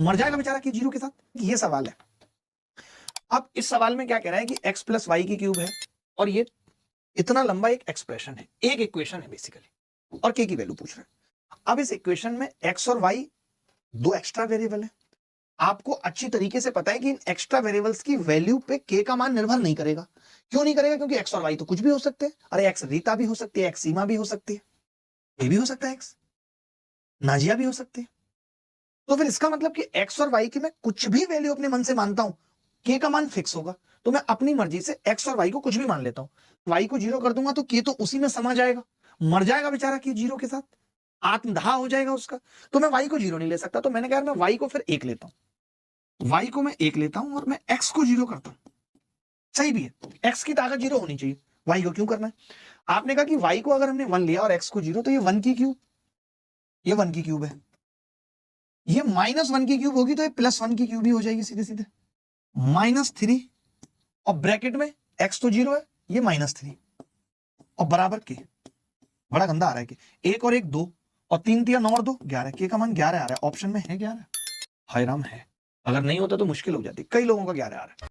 मर जाएगा बेचारा कि जीरो के साथ। ये सवाल है। अब इस सवाल में क्या कह रहा है कि x प्लस वाई की क्यूब है और ये इतना लंबा एक एक्सप्रेशन है, एक इक्वेशन है बेसिकली, और k की वैल्यू पूछ रहा है। अब इस इक्वेशन में x और y दो एक्स्ट्रा वेरिएबल है। आपको अच्छी तरीके से पता है कि इन एक्स्ट्रा वेरिएबल्स की वैल्यू पे k का मान निर्भर नहीं करेगा। क्यों नहीं करेगा? क्योंकि x और y तो कुछ भी हो सकते हैं। अरे x रीता भी हो सकती है, x सीमा भी हो सकती है, ये भी हो सकता है, x नाजिया भी हो सकती है। तो फिर इसका मतलब कि x और y की मैं कुछ भी वैल्यू अपने मन से मानता हूं, k का मान फिक्स होगा। तो मैं अपनी मर्जी से x और y को कुछ भी मान लेता हूं। y को जीरो कर दूंगा तो k तो उसी में समा जाएगा, मर जाएगा बेचारा कि जीरो के साथ, आत्मदाह हो जाएगा उसका। तो मैं y को जीरो नहीं ले सकता, तो मैंने कहा मैं y को फिर एक लेता हूं, y को मैं एक लेता हूं और मैं x को जीरो करता हूं। सही भी है, x की ताकत जीरो होनी चाहिए, y को क्यों करना है? आपने कहा कि y को अगर हमने वन लिया और x को जीरो, तो ये वन की क्यूब, ये वन की क्यूब है, ये माइनस वन की क्यूब होगी तो ये प्लस वन की क्यूब ही हो जाएगी सीधे सीधे। -3 और ब्रैकेट में x तो जीरो है, ये -3 और बराबर के, बड़ा गंदा आ रहा है कि एक और एक दो और तीन तिया 9 और 2 11, के का मान 11 आ रहा है। ऑप्शन में है 11? हाय राम है, अगर नहीं होता तो मुश्किल हो जाती, कई लोगों का 11 आ रहा है।